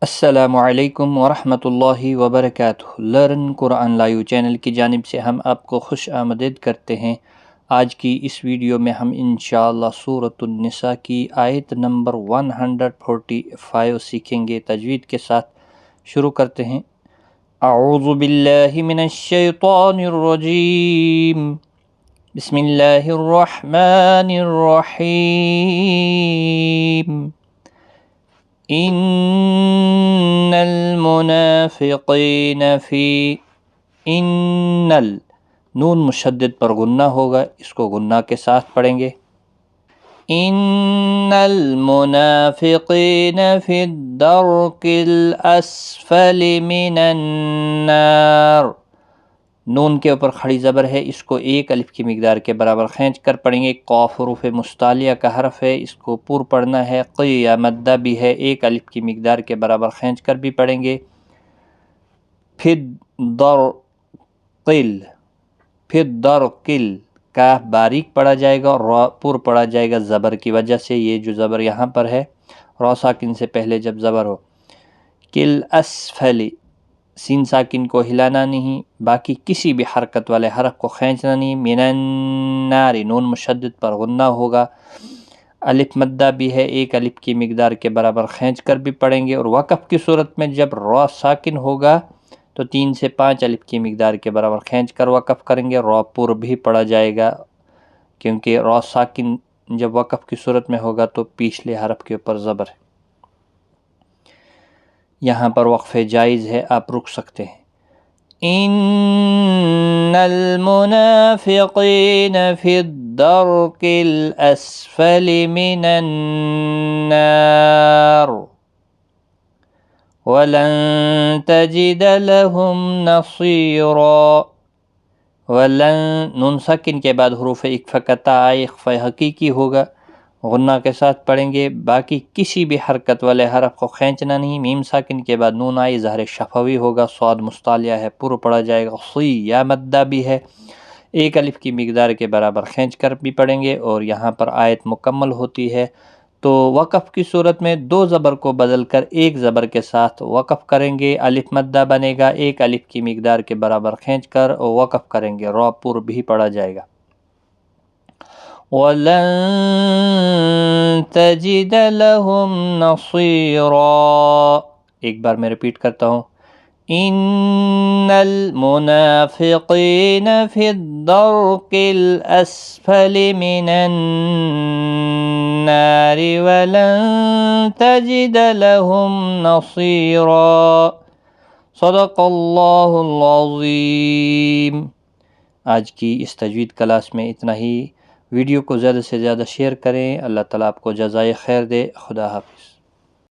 السلام علیکم ورحمۃ اللہ وبرکاتہ۔ لرن قرآن لائیو چینل کی جانب سے ہم آپ کو خوش آمدید کرتے ہیں۔ آج کی اس ویڈیو میں ہم انشاءاللہ سورۃ النساء کی آیت نمبر 145 سیکھیں گے تجوید کے ساتھ۔ شروع کرتے ہیں۔ اعوذ باللہ من الشیطان الرجیم، بسم اللہ الرحمن الرحیم۔ ان المنافقین فی، نون مشدد پر غنہ ہوگا، اس کو غنہ کے ساتھ پڑھیں گے۔ ان المنافقین فی الدرک الاسفل من النار، نون کے اوپر کھڑی زبر ہے، اس کو ایک الف کی مقدار کے برابر کھینچ کر پڑھیں گے۔ قاف حروف مستعلیہ کا حرف ہے، اس کو پور پڑھنا ہے۔ قی یا مدہ بھی ہے، ایک الف کی مقدار کے برابر کھینچ کر بھی پڑھیں گے۔ پھر درقل، کاف باریک پڑھا جائے گا اور را پور پڑھا جائے گا زبر کی وجہ سے۔ یہ جو زبر یہاں پر ہے را ساکن سے پہلے جب زبر ہو۔ کل اسفل، سین ساکن کو ہلانا نہیں، باقی کسی بھی حرکت والے حرف کو کھینچنا نہیں۔ من النار، نون مشدد پر غنہ ہوگا، الف مدہ بھی ہے، ایک الف کی مقدار کے برابر کھینچ کر بھی پڑھیں گے۔ اور وقف کی صورت میں جب را ساکن ہوگا تو 3 سے 5 الف کی مقدار کے برابر کھینچ کر وقف کریں گے۔ را پور بھی پڑھا جائے گا، کیونکہ را ساکن جب وقف کی صورت میں ہوگا تو پچھلے حرف کے اوپر زبر ہے۔ یہاں پر وقفے جائز ہے، آپ رک سکتے ہیں۔ ان المنافقین فی الدرک الاسفل من النار ولن تجد لهم نصیرا۔ ولن، نون ساکن کے بعد حروف اکفا کا تا آئے، اخفا حقیقی ہوگا، غنہ کے ساتھ پڑھیں گے۔ باقی کسی بھی حرکت والے حرف کو کھینچنا نہیں۔ میم ساکن کے بعد نون آئی، ظاہر شفوی ہوگا، صاد مستعلیہ ہے، پور پڑھا جائے گا۔ صی یا مدہ بھی ہے، ایک الف کی مقدار کے برابر کھینچ کر بھی پڑھیں گے۔ اور یہاں پر آیت مکمل ہوتی ہے تو وقف کی صورت میں 2 زبر کو بدل کر ایک زبر کے ساتھ وقف کریں گے، الف مدہ بنے گا، ایک الف کی مقدار کے برابر کھینچ کر وقف کریں گے، را پور بھی پڑھا جائے گا۔ وَلَن تَجِدَ لَهُمْ نَصِيرًا، ایک بار میں ریپیٹ کرتا ہوں۔ ان المنافقین فی الدرک الاسفل من النار ولن تجد لهم نصیرا۔ صدق اللہ العظیم۔ آج کی اس تجوید کلاس میں اتنا ہی۔ ویڈیو کو زیادہ سے زیادہ شیئر کریں۔ اللہ تعالیٰ آپ کو جزائے خیر دے۔ خدا حافظ۔